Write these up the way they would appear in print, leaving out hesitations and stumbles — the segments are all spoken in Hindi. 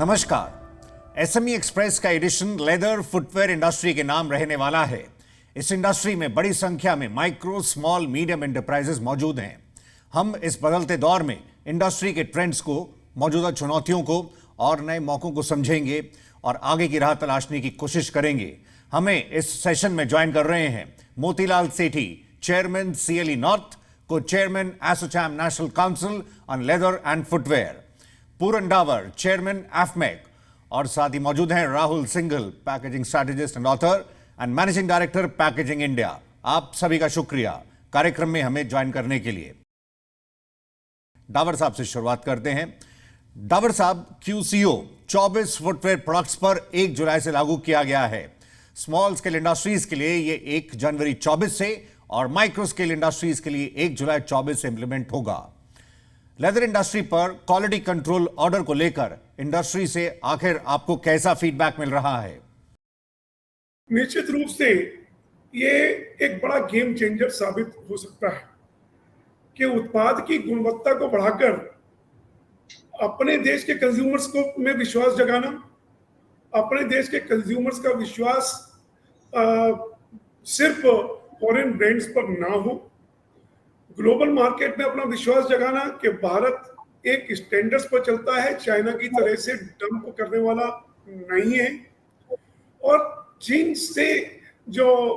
नमस्कार। एसएमई एक्सप्रेस का एडिशन लेदर फुटवेयर इंडस्ट्री के नाम रहने वाला है। इस इंडस्ट्री में बड़ी संख्या में माइक्रो स्मॉल मीडियम एंटरप्राइजेस मौजूद हैं। हम इस बदलते दौर में इंडस्ट्री के ट्रेंड्स को, मौजूदा चुनौतियों को और नए मौकों को समझेंगे और आगे की राह तलाशने की कोशिश करेंगे। हमें इस सेशन में ज्वाइन कर रहे हैं Motilal Sethi, chairman CLE north, co chairman ASSOCHAM national council on leather and footwear, Puran Dawar, chairman AFMEC, और साथ ही मौजूद हैं Rahul Singhal, packaging strategist and author and managing director packaging India. आप सभी का शुक्रिया कार्यक्रम में हमें ज्वाइन करने के लिए। डावर साहब से शुरुआत करते हैं। डावर साहब, QCO 24 फुटवेयर प्रोडक्ट्स पर 1 जुलाई से लागू किया गया है। स्मॉल स्केल इंडस्ट्रीज के लिए यह 1 जनवरी 24 से और माइक्रो स्केल इंडस्ट्रीज के लिए 1 जुलाई 24 से इंप्लीमेंट होगा। लेदर इंडस्ट्री पर क्वालिटी कंट्रोल ऑर्डर को लेकर इंडस्ट्री से आखिर आपको कैसा फीडबैक मिल रहा है? निश्चित रूप से ये एक बड़ा गेम चेंजर साबित हो सकता है कि उत्पाद की गुणवत्ता को बढ़ाकर अपने देश के कंज्यूमर्स को में विश्वास जगाना, अपने देश के कंज्यूमर्स का विश्वास सिर्फ फॉरेन ब्रांड्स पर ना हो, ग्लोबल मार्केट में अपना विश्वास जगाना कि भारत एक स्टैंडर्ड्स पर चलता है, चाइना की तरह से डंप करने वाला नहीं है, और चीन से जो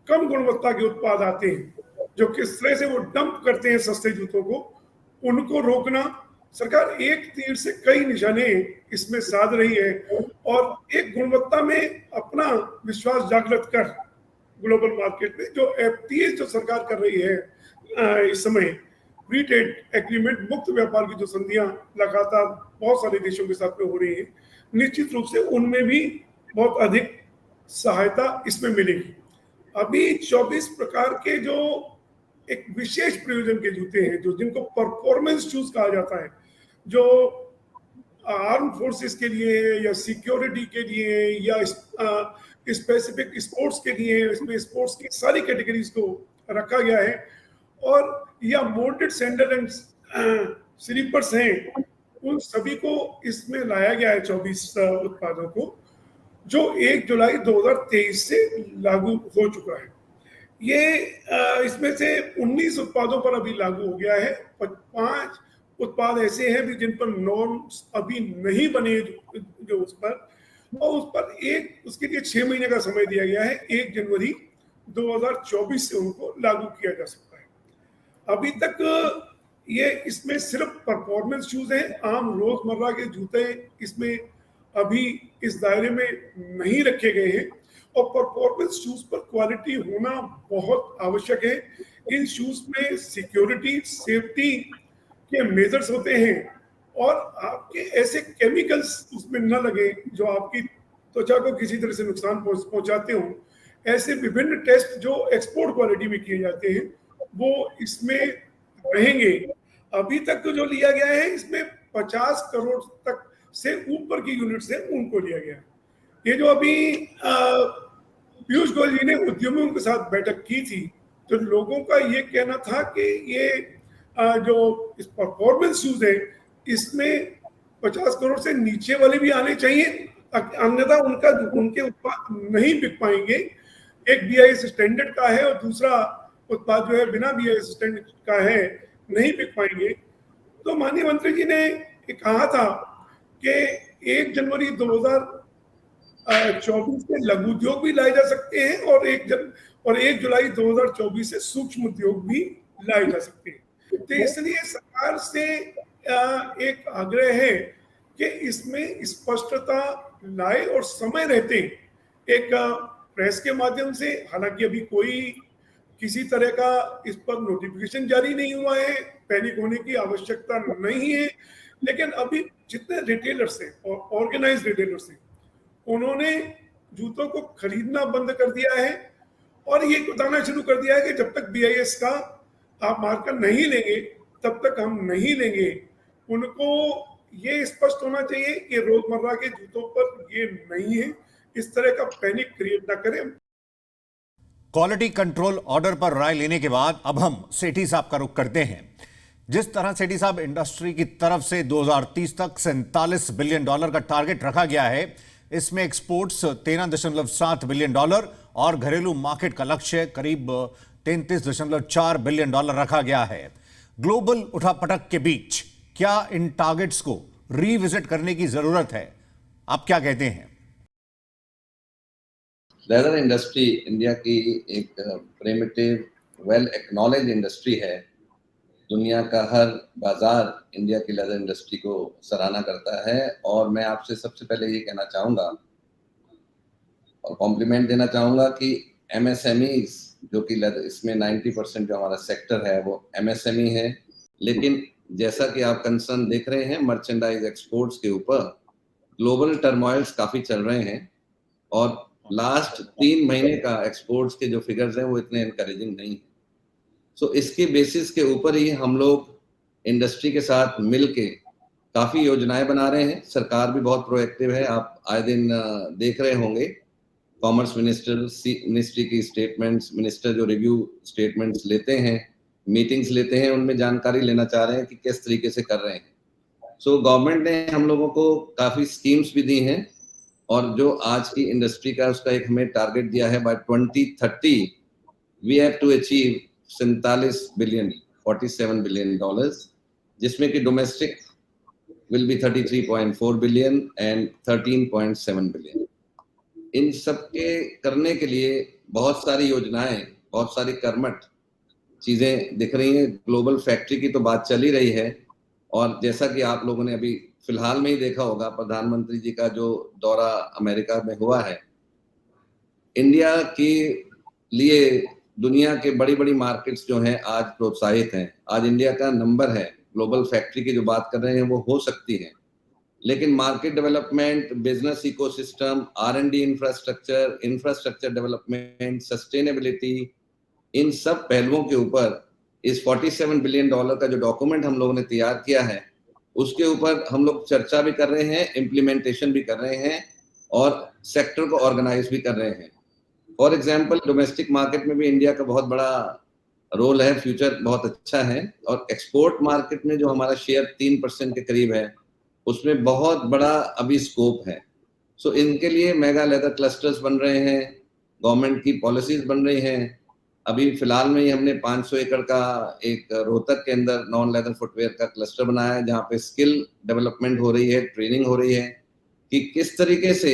कम गुणवत्ता के उत्पाद आते हैं, जो किस तरह से वो डंप करते हैं सस्ते जूतों को, उनको रोकना। सरकार एक तीर से कई निशाने इसमें साध रही है और एक गुणवत्ता में अपना विश्वास जागृत कर ग्लोबल मार्केट में जो FTA जो सरकार कर रही है इस समय, फ्री ट्रेड एग्रीमेंट, मुक्त व्यापार की जो संधियां लगातार बहुत सारे देशों के साथ में हो रही है, निश्चित रूप से उनमें भी बहुत अधिक सहायता इसमें मिलेगी। अभी 24 प्रकार के जो एक विशेष प्रयोजन के जूते हैं, जो जिनको परफॉर्मेंस शूज कहा जाता है, जो आर्म फोर्सेस के लिए या सिक्योरिटी के लिए या स्पेसिफिक स्पोर्ट्स के लिए, इसमें स्पोर्ट्स की सारी कैटेगरीज को रखा गया है, और या मोल्डेड सैंडल एंड स्लीपर्स हैं, उन सभी को इसमें लाया गया है 24 उत्पादों को, जो 1 जुलाई 2023 से लागू हो चुका है। ये इसमें से 19 उत्पादों पर अभी लागू हो गया है। 5 उत्पाद ऐसे हैं भी जिन पर नॉर्म्स अभी नहीं बने, जो उस पर, और उस पर उसके लिए 6 महीने का समय दिया गया है। 1 जनवरी 2024 से उनको लागू किया जा सकता है। अभी तक ये इसमें सिर्फ परफॉर्मेंस शूज हैं, आम रोजमर्रा के जूते इसमें अभी इस दायरे में नहीं रखे गए हैं, और परफॉर्मेंस शूज पर क्वालिटी होना बहुत आवश्यक है। इन शूज में सिक्योरिटी, सेफ्टी के मेजर्स होते हैं, और आपके ऐसे केमिकल्स उसमें न लगे जो आपकी त्वचा को किसी तरह से नुकसान पहुंचाते हों। ऐसे विभिन्न टेस्ट जो एक्सपोर्ट क्वालिटी में किए जाते हैं वो इसमें रहेंगे। अभी तक जो लिया गया है, इसमें 50 करोड़ तक से ऊपर की यूनिट्स हैं, उनको लिया गया है। ये जो अभी पीयूष गोयल जी ने उद्यमियों के साथ बैठक की थी, तो लोगों का ये कहना था कि ये जो इस परफॉर्मेंस शूज है, इसमें 50 करोड़ से नीचे वाले भी आने चाहिए, अन्यथा उनके उत्पाद नहीं बिक पाएंगे। एक BIS स्टैंडर्ड का है और दूसरा उत्पाद जो है बिना BIS स्टैंडर्ड का है, नहीं बिक पाएंगे। तो माननीय मंत्री जी ने कहा था कि 1 जनवरी 2024 से लघु उद्योग भी लाए जा सकते हैं, और 1 जुलाई 2024 से सूक्ष्म उद्योग भी लाए जा सकते हैं। तो इसलिए सरकार से एक आग्रह है कि इसमें स्पष्टता लाए, और समय रहते एक प्रेस के माध्यम से, हालांकि अभी कोई किसी तरह का इस पर नोटिफिकेशन जारी नहीं हुआ है, पैनिक होने की आवश्यकता नहीं है, लेकिन अभी जितने रिटेलर्स हैं और ऑर्गेनाइज्ड रिटेलर्स हैं, उन्होंने जूतों को खरीदना बंद कर दिया है, और ये बताना शुरू कर दिया है कि जब तक BIS का आप मार्कर नहीं लेंगे तब तक हम नहीं लेंगे। उनको ये स्पष्ट होना चाहिए कि रोजमर्रा के जूतों पर ये नहीं है, इस तरह का पैनिक क्रिएट ना करें। क्वालिटी कंट्रोल ऑर्डर पर राय लेने के बाद अब हम सेठी साहब का रुख करते हैं। जिस तरह सेठी साहब इंडस्ट्री की तरफ से 2030 तक $47 बिलियन का टारगेट रखा गया है, इसमें एक्सपोर्ट्स $13.7 बिलियन और घरेलू मार्केट का लक्ष्य करीब $33.4 बिलियन रखा गया है। ग्लोबल उठापटक के बीच क्या इन टारगेट्स को रीविजिट करने की जरूरत है? आप क्या कहते हैं? लेदर इंडस्ट्री इंडिया की एक प्रिमिटिव वेल एक्नॉलेज इंडस्ट्री है। दुनिया का हर बाजार इंडिया की लेदर इंडस्ट्री को सराहना करता है और मैं आपसे सबसे पहले ये कहना चाहूँगा और कॉम्प्लीमेंट देना चाहूँगा कि MSMEs जो कि इसमें 90% जो हमारा सेक्टर है वो MSME है, लेकिन जैसा कि आप कंसर्न देख रहे हैं मर्चेंडाइज एक्सपोर्ट्स के ऊपर ग्लोबल टर्मोइल्स काफ़ी चल रहे हैं और लास्ट 3 महीने का एक्सपोर्ट्स के जो फिगर्स हैं वो इतने इनकरेजिंग नहीं है। सो इसके बेसिस के ऊपर ही हम लोग इंडस्ट्री के साथ मिलके काफ़ी योजनाएं बना रहे हैं। सरकार भी बहुत प्रोएक्टिव है, आप आए दिन देख रहे होंगे कॉमर्स मिनिस्ट्री की स्टेटमेंट्स, मिनिस्टर जो रिव्यू स्टेटमेंट्स लेते हैं, मीटिंग्स लेते हैं, उनमें जानकारी लेना चाह रहे हैं कि किस तरीके से कर रहे हैं। सो गवर्नमेंट ने हम लोगों को काफ़ी स्कीम्स भी दी हैं और जो आज की इंडस्ट्री का उसका एक हमें टारगेट दिया है by 2030 we have to achieve $47 billion, जिसमें कि domestic will be 33.4 billion and 13.7 billion. इन सब के करने के लिए बहुत सारी योजनाएं, बहुत सारी कर्मठ चीजें दिख रही हैं। ग्लोबल फैक्ट्री की तो बात चल ही रही है और जैसा कि आप लोगों ने अभी फिलहाल में ही देखा होगा प्रधानमंत्री जी का जो दौरा अमेरिका में हुआ है, इंडिया के लिए दुनिया के बड़ी बड़ी मार्केट्स जो हैं आज प्रोत्साहित हैं। आज इंडिया का नंबर है, ग्लोबल फैक्ट्री की जो बात कर रहे हैं वो हो सकती है, लेकिन market development, business ecosystem, R&D infrastructure development, sustainability, इन सब पहलुओं के ऊपर इस $47 बिलियन का जो डॉक्यूमेंट हम लोगों ने तैयार किया है उसके ऊपर हम लोग चर्चा भी कर रहे हैं, इम्प्लीमेंटेशन भी कर रहे हैं और सेक्टर को ऑर्गेनाइज भी कर रहे हैं। फॉर एग्जाम्पल डोमेस्टिक मार्केट में भी इंडिया का बहुत बड़ा रोल है, फ्यूचर बहुत अच्छा है और एक्सपोर्ट मार्केट में जो हमारा शेयर 3% के करीब है उसमें बहुत बड़ा अभी स्कोप है। सो इनके लिए मेगा लेदर क्लस्टर्स बन रहे हैं, गवर्नमेंट की पॉलिसीज बन रही हैं। अभी फिलहाल में ही हमने 500 एकड़ का एक रोहतक के अंदर नॉन लेदर फुटवेयर का क्लस्टर बनाया है जहाँ पे स्किल डेवलपमेंट हो रही है, ट्रेनिंग हो रही है कि किस तरीके से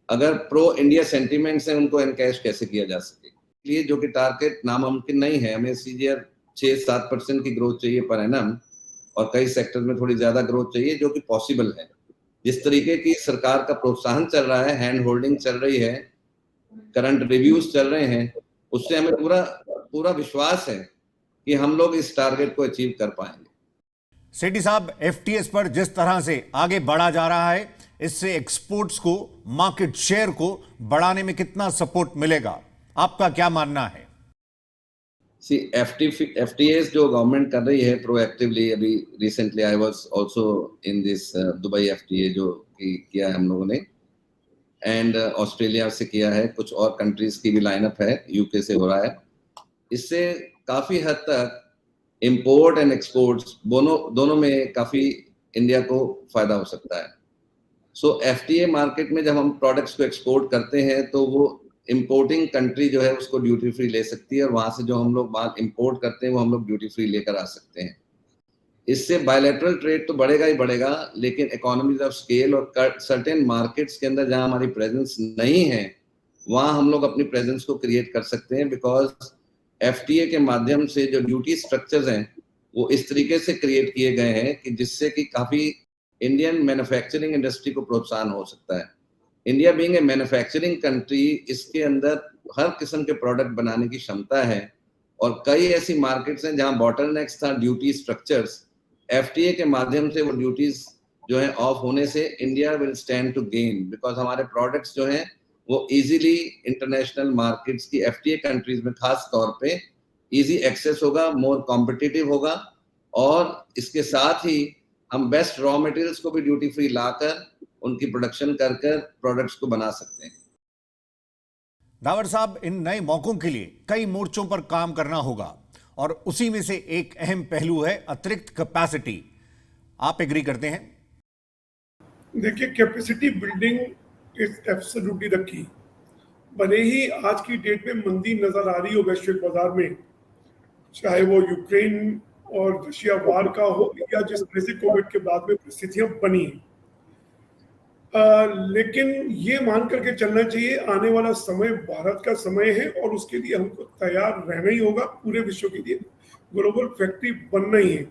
अगर प्रो इंडिया सेंटीमेंट्स हैं उनको एनकैश कैसे किया जा सके। इसलिए जो कि टारगेट नामुमकिन नहीं है, हमें CAGR 6-7% की ग्रोथ चाहिए पर एनम और कई सेक्टर में थोड़ी ज्यादा ग्रोथ चाहिए जो कि पॉसिबल है। जिस तरीके की सरकार का प्रोत्साहन चल रहा है, हैंड होल्डिंग चल रही है, करंट रिव्यूज चल रहे हैं, उससे हमें पूरा विश्वास है कि हम लोग इस टारगेट को अचीव कर पाएंगे। सेठी साहब, FTAs पर जिस तरह से आगे बढ़ा जा रहा है इससे एक्सपोर्ट्स को, मार्केट शेयर को बढ़ाने में कितना सपोर्ट मिलेगा, आपका क्या मानना है? FTAs जो गवर्नमेंट कर रही है प्रोएक्टिवली, अभी recently I was also in this Dubai FTA जो किया है हम लोगों ने, एंड ऑस्ट्रेलिया से किया है, कुछ और कंट्रीज की भी लाइनअप है, UK से हो रहा है। इससे काफी हद तक इंपोर्ट एंड एक्सपोर्ट्स दोनों में काफी इंडिया को फायदा हो सकता है। सो FTA मार्केट में जब हम प्रोडक्ट्स को एक्सपोर्ट करते हैं तो वो इंपोर्टिंग कंट्री जो है उसको ड्यूटी फ्री ले सकती है और वहां से जो हम लोग माल इंपोर्ट करते हैं वो हम लोग ड्यूटी फ्री लेकर आ सकते हैं। इससे बायलैटरल ट्रेड तो बढ़ेगा ही बढ़ेगा, लेकिन इकोनॉमीज ऑफ स्केल और सर्टेन मार्केट्स के अंदर जहां हमारी प्रेजेंस नहीं है वहां हम लोग अपनी प्रेजेंस को क्रिएट कर सकते हैं, बिकॉज FTA के माध्यम से जो ड्यूटी स्ट्रक्चर्स हैं वो इस तरीके से क्रिएट किए गए हैं कि जिससे कि काफी इंडियन मैन्युफैक्चरिंग इंडस्ट्री को प्रोत्साहन हो सकता है। India being a manufacturing country, इसके अंदर हर किस्म के प्रोडक्ट बनाने की क्षमता है और कई ऐसी मार्केट्स हैं जहां बॉटलनेक्स था ड्यूटी स्ट्रक्चर्स। FTA के माध्यम से वो ड्यूटीज जो है ऑफ होने से India will stand to gain, because हमारे प्रोडक्ट्स जो हैं वो इजीली इंटरनेशनल मार्केट्स की FTA कंट्रीज में खास तौर पे इजी एक्सेस होगा, मोर कॉम्पिटिटिव होगा और इसके साथ ही हम बेस्ट रॉ मटेरियल्स को भी ड्यूटी फ्री लाकर उनकी प्रोडक्शन कर प्रोडक्ट्स को बना सकते हैं। दावर साहब, इन नए मौकों के लिए कई मोर्चों पर काम करना होगा और उसी में से एक अहम पहलू है अतिरिक्त कैपेसिटी। आप एग्री करते हैं? देखिए, capacity building is absolutely the key. भले ही आज की डेट में मंदी नजर आ रही हो वैश्विक बाजार में, चाहे वो यूक्रेन और रशिया वार का हो या जिस तरह से कोविड के बाद में परिस्थितियां बनी हैं, लेकिन ये मान करके चलना चाहिए आने वाला समय भारत का समय है और उसके लिए हमको तैयार रहना ही होगा। पूरे विश्व के लिए ग्लोबल फैक्ट्री बनना ही है।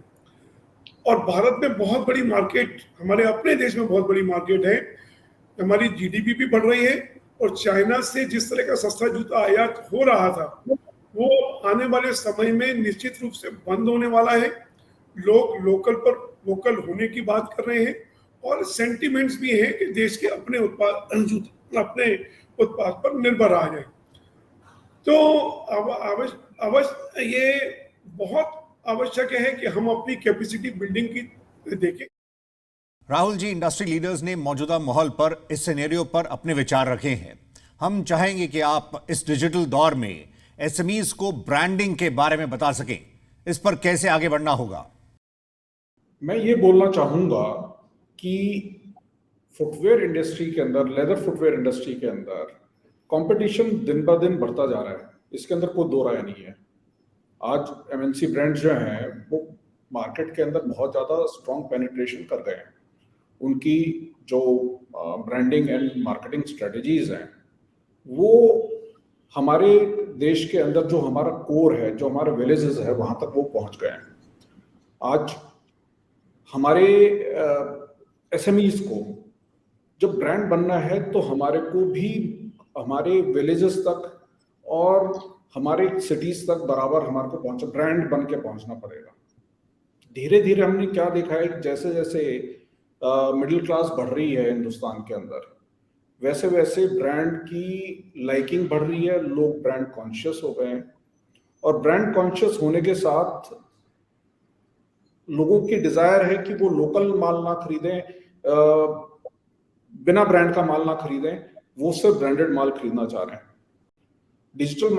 और भारत में बहुत बड़ी मार्केट, हमारे अपने देश में बहुत बड़ी मार्केट है। हमारी जीडीपी भी बढ़ रही है और चाइना से जिस तरह का सस्ता जूता आयात हो रहा था वो आने वाले समय में निश्चित रूप से बंद होने वाला है। लोग लोकल पर वोकल होने की बात कर रहे हैं और सेंटिमेंट्स भी हैं कि देश के अपने उत्पाद पर निर्भर आ जाए। तो अवश्य ये बहुत आवश्यक है कि हम अपनी कैपेसिटी बिल्डिंग की देखें। राहुल जी, इंडस्ट्री लीडर्स ने मौजूदा माहौल पर, इस सिनेरियो पर अपने विचार रखे हैं। हम चाहेंगे कि आप इस डिजिटल दौर में एसएमईज को ब्रांडिंग के बारे में बता सकें। इस पर कैसे आगे बढ़ना होगा? मैं ये बोलना चाहूंगा कि फुटवेयर इंडस्ट्री के अंदर, लेदर फुटवेयर इंडस्ट्री के अंदर कंपटीशन दिन ब दिन बढ़ता जा रहा है। इसके अंदर कोई दो राय नहीं है। आज एमएनसी ब्रांड्स जो हैं वो मार्केट के अंदर बहुत ज़्यादा स्ट्रॉन्ग पेनिट्रेशन कर गए हैं। उनकी जो ब्रांडिंग एंड मार्केटिंग स्ट्रेटजीज हैं वो हमारे देश के अंदर जो हमारा कोर है, जो हमारे विलेजेस है, वहाँ तक वो पहुँच गए हैं। आज हमारे एसएमईज को जब ब्रांड बनना है तो हमारे को भी हमारे विलेजेस तक और हमारे सिटीज तक बराबर हमारे को पहुंचा, ब्रांड बन के पहुंचना पड़ेगा। धीरे धीरे हमने क्या देखा है, जैसे जैसे मिडिल क्लास बढ़ रही है हिंदुस्तान के अंदर, वैसे वैसे ब्रांड की लाइकिंग बढ़ रही है। लोग ब्रांड कॉन्शियस हो गए हैं और ब्रांड कॉन्शियस होने के साथ लोगों की डिजायर है कि वो लोकल माल ना खरीदें, बिना ब्रांड का माल ना खरीदें, वो सिर्फ ब्रांडेड माल खरीदना चाह रहे हैं। डिजिटल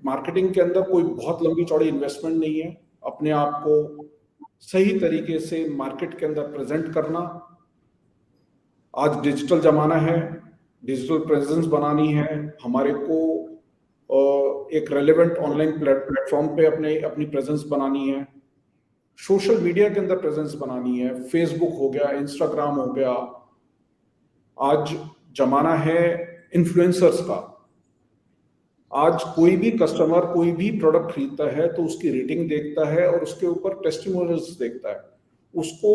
मार्केटिंग के अंदर कोई बहुत लंबी चौड़ी इन्वेस्टमेंट नहीं है। अपने आप को सही तरीके से मार्केट के अंदर प्रेजेंट करना। आज डिजिटल जमाना है, डिजिटल प्रेजेंस बनानी है हमारे को, एक रेलेवेंट ऑनलाइन प्लेटफॉर्म पे अपनी प्रेजेंस बनानी है, सोशल मीडिया के अंदर प्रेजेंस बनानी है। फेसबुक हो गया, इंस्टाग्राम हो गया। आज जमाना है इन्फ्लुएंसर्स का। आज कोई भी कस्टमर कोई भी प्रोडक्ट खरीदता है तो उसकी रेटिंग देखता है और उसके ऊपर टेस्टिमोनियल्स देखता है। उसको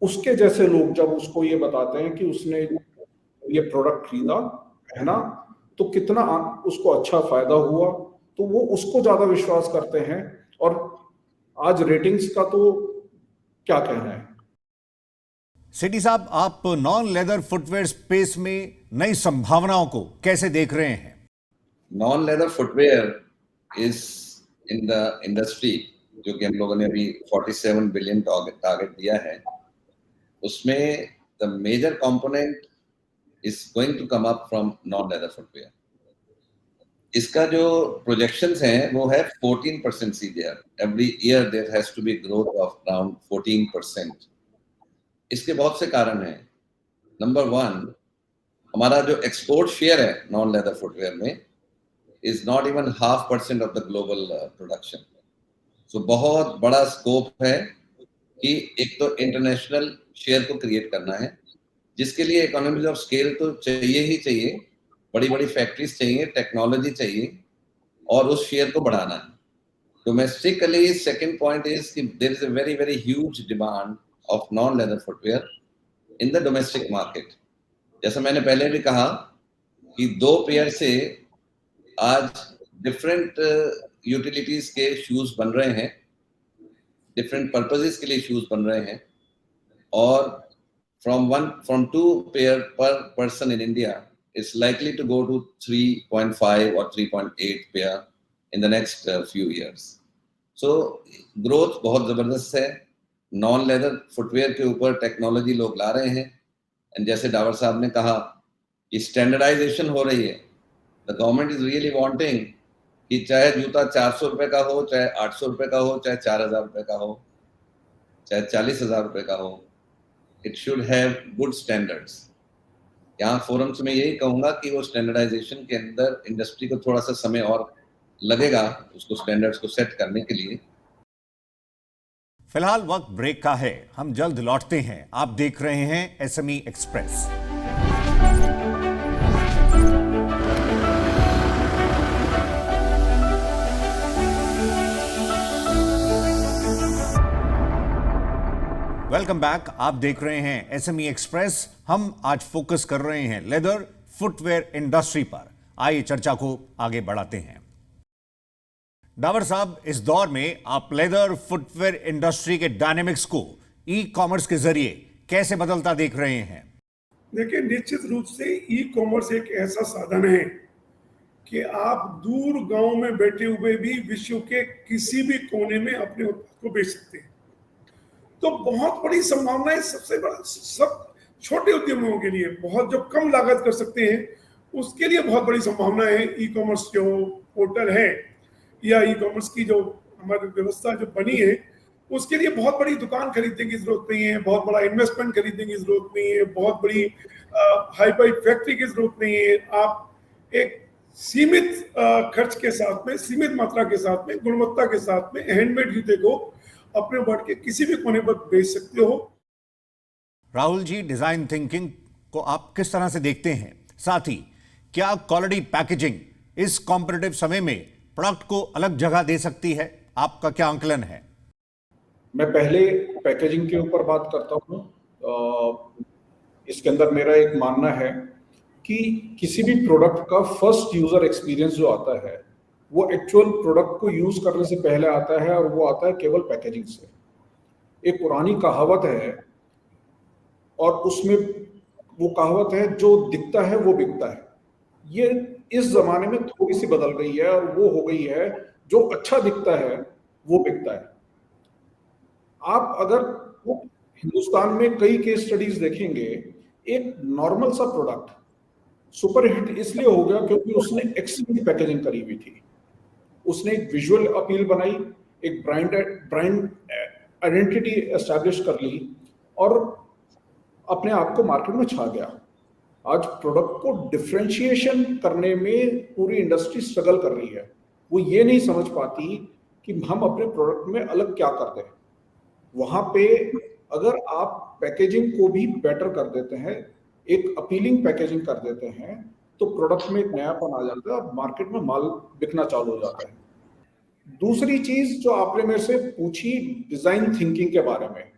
उसके जैसे लोग जब उसको ये बताते हैं कि उसने ये प्रोडक्ट खरीदा, पहना, तो कितना उसको अच्छा फायदा हुआ, तो वो उसको ज्यादा विश्वास करते हैं। और आज रेटिंग्स का तो क्या कहना है। सेठी साहब, आप नॉन लेदर फुटवेयर स्पेस में नई संभावनाओं को कैसे देख रहे हैं? Non leather footwear is in the industry, जो कि हम लोगों ने अभी 47 बिलियन टारगेट दिया है, उसमें the major component is going to come up from non leather footwear. इसका जो प्रोजेक्शंस हैं वो है 14% CAGR। Every year there has to be growth of around 14%। इसके बहुत से कारण हैं। नंबर 1, हमारा जो एक्सपोर्ट शेयर है नॉन लेदर फुटवेयर में is not even 0.5% of the global production. So बहुत बड़ा स्कोप है कि एक तो इंटरनेशनल शेयर को क्रिएट करना है, जिसके लिए इकोनॉमीज ऑफ स्केल तो चाहिए ही चाहिए, बड़ी बड़ी फैक्ट्रीज चाहिए, टेक्नोलॉजी चाहिए, और उस शेयर को बढ़ाना है। डोमेस्टिकली सेकंड पॉइंट इज कि there is a very very huge demand of non leather footwear in the domestic market. जैसा मैंने पहले भी कहा कि 2 पेयर से आज डिफरेंट यूटिलिटीज के शूज बन रहे हैं, डिफरेंट पर्पसेस के लिए शूज बन रहे हैं, और from 2 pair per person in India is likely to go to 3.5 or 3.8 pair in the next few years. So growth बहुत जबरदस्त है। नॉन लेदर फुटवेयर के ऊपर टेक्नोलॉजी लोग ला रहे हैं, एंड जैसे डावर साहब ने कहा कि स्टैंडर्डाइजेशन हो रही है। The government is really wanting कि चाहे जूता 400 रुपए का हो, चाहे 800 रुपए का हो, चाहे 4000 रुपए का हो, चाहे 40,000 रुपए का हो, it should have good standards. यहाँ फोरम्स में यही कहूंगा कि वो स्टैंडर्डाइजेशन के अंदर इंडस्ट्री को थोड़ा सा समय और लगेगा उसको स्टैंडर्ड्स को सेट करने के लिए। फिलहाल वक्त ब्रेक का है, हम जल्द लौटते हैं। आप देख रहे हैं एसएमई एक्सप्रेस। Welcome back. आप देख रहे हैं एसएमई एक्सप्रेस। हम आज फोकस कर रहे हैं लेदर फुटवेयर इंडस्ट्री पर। आइए चर्चा को आगे बढ़ाते हैं। डावर साहब, इस दौर में आप लेदर फुटवेयर इंडस्ट्री के डायनेमिक्स को ई कॉमर्स के जरिए कैसे बदलता देख रहे हैं? देखिए, निश्चित रूप से ई कॉमर्स एक ऐसा साधन है कि आप दूर गांव में बैठे हुए भी विश्व के किसी भी कोने में अपने उत्पाद को बेच सकते हैं। तो बहुत बड़ी संभावनाएं, सबसे बड़ा सब छोटे उद्यमियों के लिए, बहुत जो कम लागत कर सकते हैं उसके लिए बहुत बड़ी संभावना है। ई कॉमर्स जो पोर्टल है या ई कॉमर्स की जो हमारी व्यवस्था जो बनी है, उसके लिए बहुत बड़ी दुकान खरीदने की जरूरत नहीं है, बहुत बड़ा इन्वेस्टमेंट खरीदने की जरूरत नहीं है, बहुत बड़ी हाई फाई फैक्ट्री की जरूरत नहीं है। आप एक सीमित खर्च के साथ में, सीमित मात्रा के साथ में, गुणवत्ता के साथ में हैंडमेड जूते को अपने वर्ल्ड के किसी भी कोने पर बेच सकते हो। राहुल जी, डिजाइन थिंकिंग को आप किस तरह से देखते हैं? साथ ही क्या क्वालिटी पैकेजिंग इस कॉम्पिटिटिव समय में प्रोडक्ट को अलग जगह दे सकती है? आपका क्या आंकलन है? मैं पहले पैकेजिंग के ऊपर बात करता हूँ। इसके अंदर मेरा एक मानना है कि किसी भी प्रोडक्ट का फर्स्ट यूजर एक्सपीरियंस जो आता है वो एक्चुअल प्रोडक्ट को यूज करने से पहले आता है, और वो आता है केवल पैकेजिंग से। एक पुरानी कहावत है और उसमें वो कहावत है, जो दिखता है वो बिकता है। ये इस जमाने में थोड़ी सी बदल गई है और वो हो गई है, जो अच्छा दिखता है वो बिकता है। आप अगर हिंदुस्तान में कई केस स्टडीज देखेंगे, एक नॉर्मल सा प्रोडक्ट सुपरहिट इसलिए हो गया क्योंकि उसने एक्सीलेंट पैकेजिंग करी हुई थी, उसने एक विजुअल अपील बनाई, एक ब्रांड आइडेंटिटी एस्टैब्लिश कर ली और अपने आप को मार्केट में छा गया। आज प्रोडक्ट को डिफरेंशिएशन करने में पूरी इंडस्ट्री स्ट्रगल कर रही है। वो ये नहीं समझ पाती कि हम अपने प्रोडक्ट में अलग क्या कर दें। वहां पे अगर आप पैकेजिंग को भी बेटर कर देते हैं, एक अपीलिंग पैकेजिंग कर देते हैं, तो प्रोडक्ट में एक नयापन आ जाता है और मार्केट में माल बिकना चालू हो जाता है। दूसरी चीज जो आपने मेरे से पूछी डिजाइन थिंकिंग के बारे में,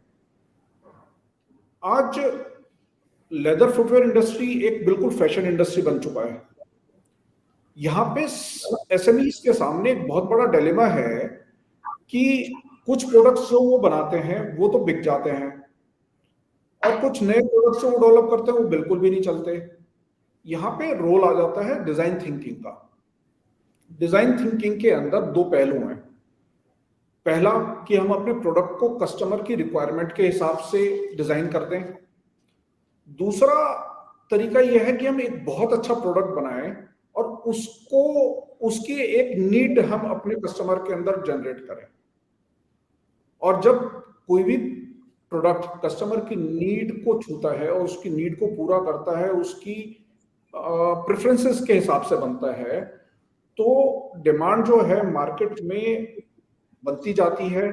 आज लेदर फुटवेयर इंडस्ट्री एक बिल्कुल फैशन इंडस्ट्री बन चुका है। यहाँ पे एसएमईज के सामने एक बहुत बड़ा डिलेमा है कि कुछ प्रोडक्ट्स जो वो बनाते हैं वो तो बिक जाते हैं, और कुछ नए प्रोडक्ट्स जो वो डेवलप करते हैं वो बिल्कुल भी नहीं चलते। यहाँ पे रोल आ जाता है डिजाइन थिंकिंग का। डिजाइन थिंकिंग के अंदर दो पहलू हैं। पहला कि हम अपने प्रोडक्ट को कस्टमर की रिक्वायरमेंट के हिसाब से डिजाइन कर दें। दूसरा तरीका यह है कि हम एक बहुत अच्छा प्रोडक्ट बनाएं और उसको, उसकी एक नीड हम अपने कस्टमर के अंदर जनरेट करें। और जब कोई भी प्रोडक्ट कस्टमर की नीड को छूता है और उसकी नीड को पूरा करता है, उसकी प्रेफरेंसेस के हिसाब से बनता है, तो डिमांड जो है मार्केट में बनती जाती है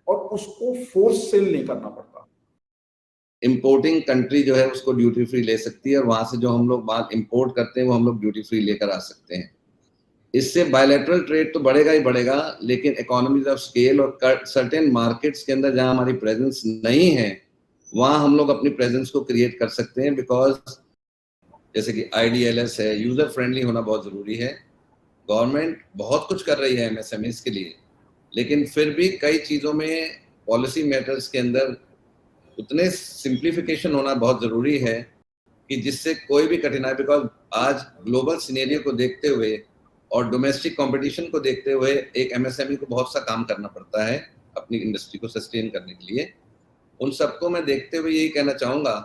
और उसको फोर्स सेल नहीं करना पड़ता। इंपोर्टिंग कंट्री जो है उसको ड्यूटी फ्री ले सकती है और वहां से जो हम लोग माल इंपोर्ट करते हैं वो हम लोग ड्यूटी फ्री लेकर आ सकते हैं। इससे बायलैटरल ट्रेड तो बढ़ेगा ही बढ़ेगा, लेकिन इकोनॉमीज ऑफ स्केल और सर्टेन मार्केट्स के अंदर जहां हमारी प्रेजेंस नहीं है वहां हम लोग अपनी प्रेजेंस को क्रिएट कर सकते हैं। बिकॉज जैसे कि IDLS है, यूजर फ्रेंडली होना बहुत जरूरी है। गवर्नमेंट बहुत कुछ कर रही है MSMEs के लिए, लेकिन फिर भी कई चीजों में पॉलिसी मैटर्स के अंदर उतने सिंप्लीफिकेशन होना बहुत जरूरी है कि जिससे कोई भी कठिनाई, बिकॉज आज ग्लोबल सिनेरियो को देखते हुए और डोमेस्टिक कंपटीशन को देखते हुए एक MSME को बहुत सा काम करना पड़ता है अपनी इंडस्ट्री को सस्टेन करने के लिए। उन सबको मैं देखते हुए यही कहना चाहूँगा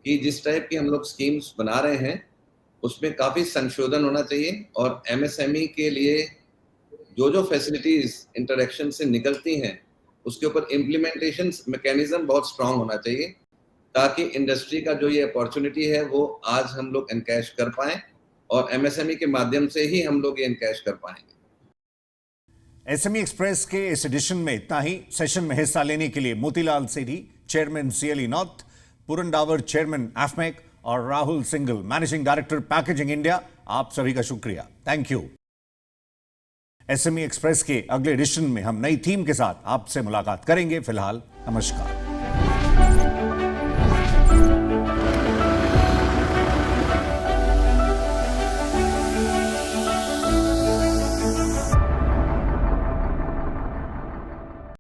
कि जिस टाइप की हम लोग स्कीम्स बना रहे हैं उसमें काफ़ी संशोधन होना चाहिए और MSME के लिए जो फैसिलिटीज इंटरेक्शन से निकलती हैं उसके ऊपर इम्प्लीमेंटेशन मैकेनिज्म बहुत स्ट्रांग होना चाहिए, ताकि इंडस्ट्री का जो ये अपॉर्चुनिटी है वो आज हम लोग एनकैश कर पाएं और एमएसएमई के माध्यम से ही हम लोग ये एनकैश कर पाएंगे। एसएमई एक्सप्रेस के इस एडिशन में इतना ही। सेशन में हिस्सा लेने के लिए Motilal Sethi, chairman CLE north, पूरन डावर, चेयरमैन एफमेक, और Rahul Singhal, managing director packaging India, आप सभी का शुक्रिया। Thank you. एसएमई एक्सप्रेस के अगले एडिशन में हम नई थीम के साथ आपसे मुलाकात करेंगे। फिलहाल नमस्कार।